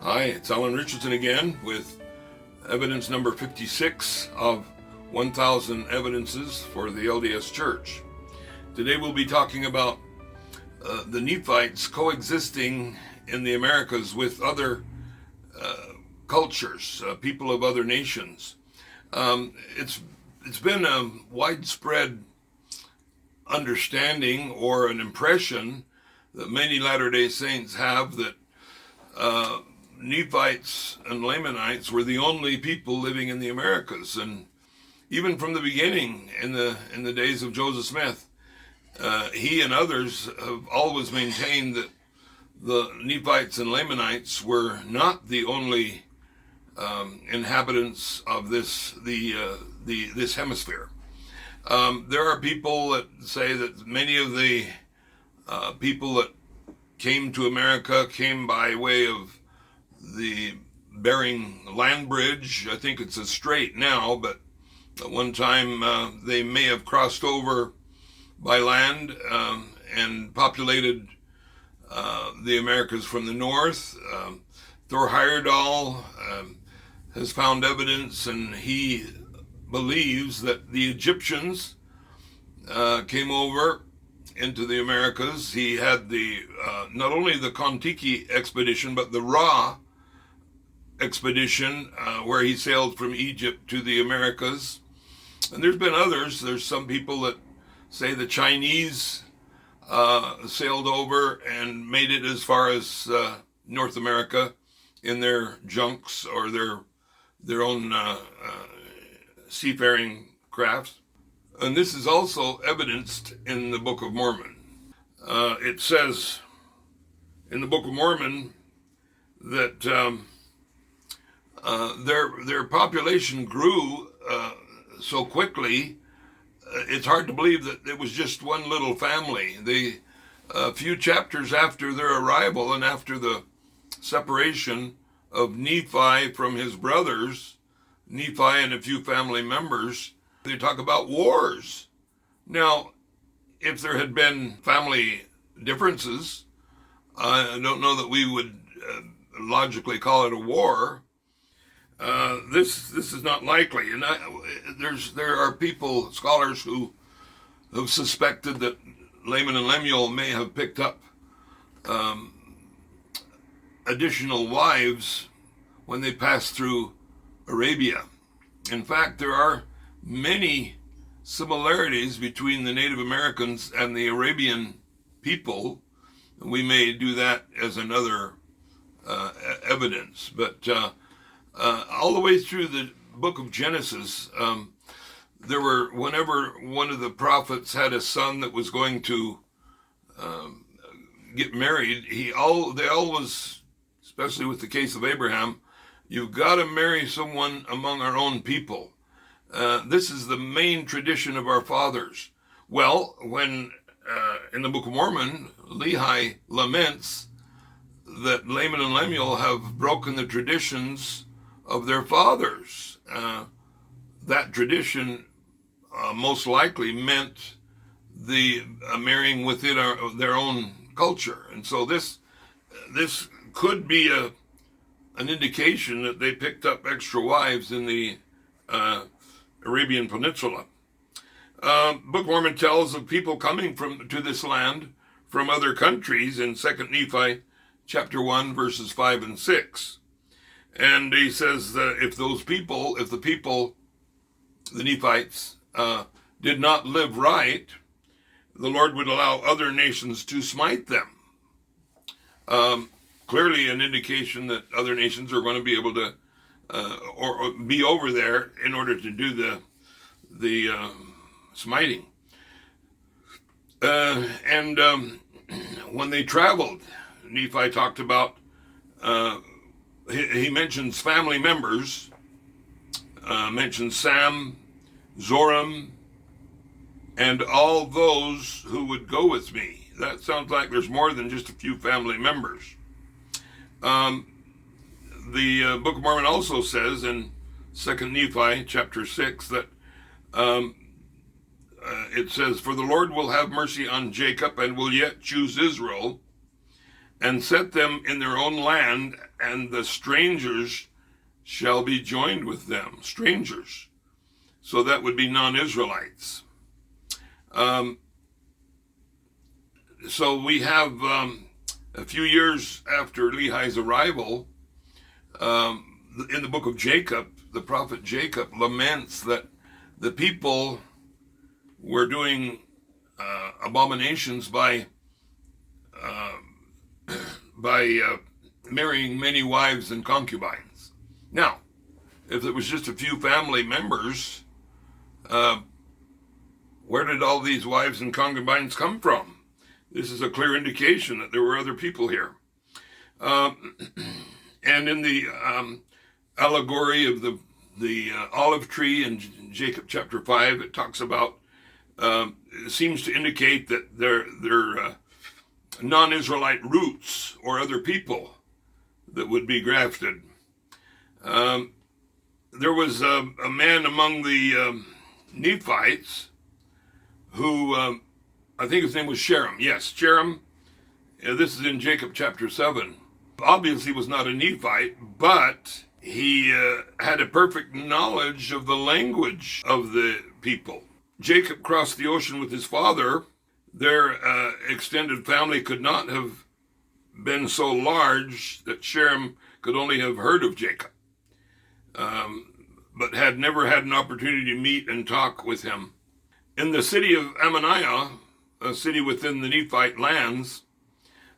Hi, it's Alan Richardson again with evidence number 56 of 1,000 evidences for the LDS Church. Today we'll be talking about the Nephites coexisting in the Americas with other cultures, people of other nations. It's been a widespread understanding or an impression that many Latter-day Saints have that Nephites and Lamanites were the only people living in the Americas, and even from the beginning, in the days of Joseph Smith, he and others have always maintained that the Nephites and Lamanites were not the only inhabitants of this hemisphere. There are people that say that many of the people that came to America came by way of the Bering Land Bridge. I think it's a strait now, but at one time they may have crossed over by land and populated the Americas from the north. Thor Heyerdahl has found evidence, and he believes that the Egyptians came over into the Americas. He had the not only the Kon-Tiki expedition, but the Ra expedition, where he sailed from Egypt to the Americas. And there's been others. There's some people that say the Chinese sailed over and made it as far as North America in their junks or their own seafaring crafts. And this is also evidenced in the Book of Mormon. It says in the Book of Mormon that their population grew so quickly, it's hard to believe that it was just one little family. A few chapters after their arrival and after the separation of Nephi from his brothers, Nephi and a few family members, they talk about wars. Now, if there had been family differences, I don't know that we would logically call it a war. This is not likely, and there are people, scholars, who have suspected that Laman and Lemuel may have picked up additional wives when they passed through Arabia. In fact, there are many similarities between the Native Americans and the Arabian people. We may do that as another evidence, but all the way through the book of Genesis, there were, whenever one of the prophets had a son that was going to get married, they always, especially with the case of Abraham, you've got to marry someone among our own people. This is the main tradition of our fathers. Well, when in the Book of Mormon, Lehi laments that Laman and Lemuel have broken the traditions of their fathers. That tradition most likely meant the marrying within their own culture. And so this could be an indication that they picked up extra wives in the Arabian Peninsula. Book of Mormon tells of people coming to this land from other countries in 2 Nephi chapter 1, verses 5 and 6. And he says that if the Nephites, did not live right, the Lord would allow other nations to smite them. Clearly an indication that other nations are going to be able to or be over there in order to do the smiting. And when they traveled, Nephi talked about, he mentions family members, mentions Sam, Zoram, and all those who would go with me. That sounds like there's more than just a few family members. The Book of Mormon also says in 2 Nephi chapter 6 that it says, "For the Lord will have mercy on Jacob and will yet choose Israel and set them in their own land and the strangers shall be joined with them. Strangers. So that would be non-Israelites. So we have a few years after Lehi's arrival, in the book of Jacob, the prophet Jacob laments that the people were doing abominations by marrying many wives and concubines. Now, if it was just a few family members, where did all these wives and concubines come from? This is a clear indication that there were other people here. And in the allegory of the olive tree in Jacob chapter 5, it talks about, it seems to indicate that they're non-Israelite roots or other people that would be grafted. There was a man among the Nephites who, I think his name was Sherem. Yes, Sherem. This is in Jacob chapter 7. Obviously was not a Nephite, but he had a perfect knowledge of the language of the people. Jacob crossed the ocean with his father. Their extended family could not have been so large that Sherem could only have heard of Jacob, but had never had an opportunity to meet and talk with him. In the city of Ammoniah, a city within the Nephite lands,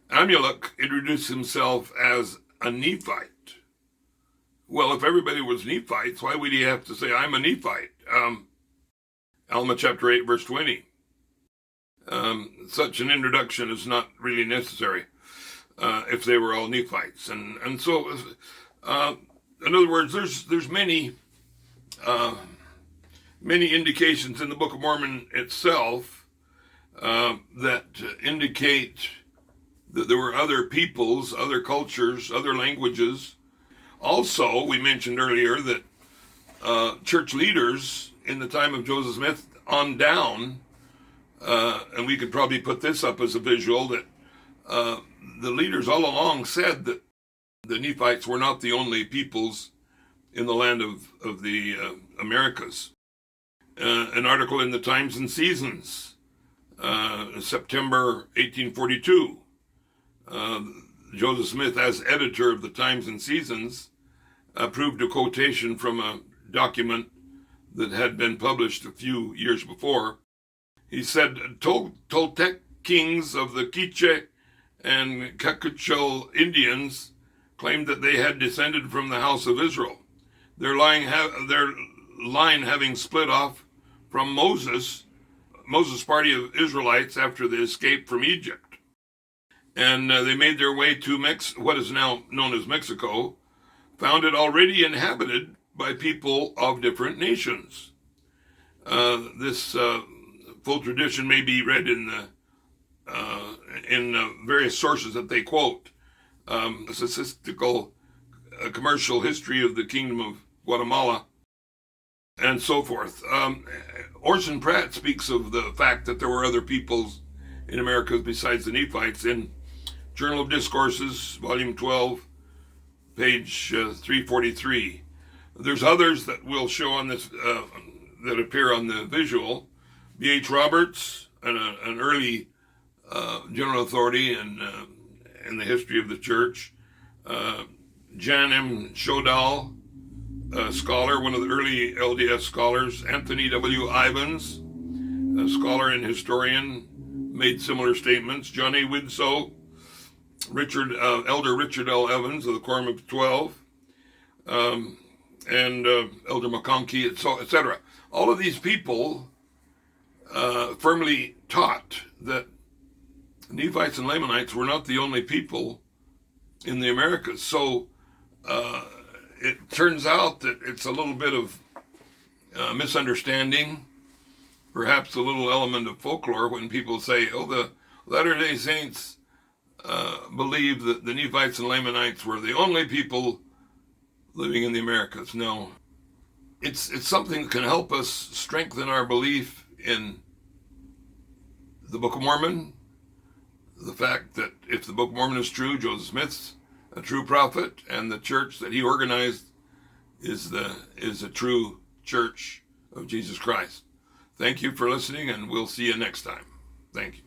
Amulek introduced himself as a Nephite. Well, if everybody was Nephites, why would he have to say, I'm a Nephite? Alma chapter 8, verse 20. Such an introduction is not really necessary if they were all Nephites. And so, in other words, there's many indications in the Book of Mormon itself that indicate that there were other peoples, other cultures, other languages. Also, we mentioned earlier that church leaders in the time of Joseph Smith on down, and we could probably put this up as a visual, that the leaders all along said that the Nephites were not the only peoples in the land of the Americas. An article in the Times and Seasons, September 1842, Joseph Smith, as editor of the Times and Seasons, approved a quotation from a document that had been published a few years before. He said, Toltec kings of the Quiche and Cacuchel Indians claimed that they had descended from the house of Israel, their line having split off from Moses' party of Israelites after the escape from Egypt. And they made their way to what is now known as Mexico, found it already inhabited by people of different nations. This full tradition may be read in various sources that they quote. A statistical commercial history of the Kingdom of Guatemala, and so forth. Orson Pratt speaks of the fact that there were other peoples in America besides the Nephites in Journal of Discourses, Volume 12, page 343. There's others that we'll show on this, that appear on the visual. B.H. Roberts, an early general authority in the history of the church. Jan M. Shodal, a scholar, one of the early LDS scholars. Anthony W. Ivins, a scholar and historian, made similar statements. John A. Widsoe, Elder Richard L. Evans of the Quorum of 12, and Elder McConkie, etc. All of these people firmly taught that Nephites and Lamanites were not the only people in the Americas. So it turns out that it's a little bit of misunderstanding, perhaps a little element of folklore when people say, oh, the Latter-day Saints believe that the Nephites and Lamanites were the only people living in the Americas. No. It's something that can help us strengthen our belief in the Book of Mormon, the fact that if the Book of Mormon is true, Joseph Smith's a true prophet, and the church that he organized is a true church of Jesus Christ. Thank you for listening, and we'll see you next time. Thank you.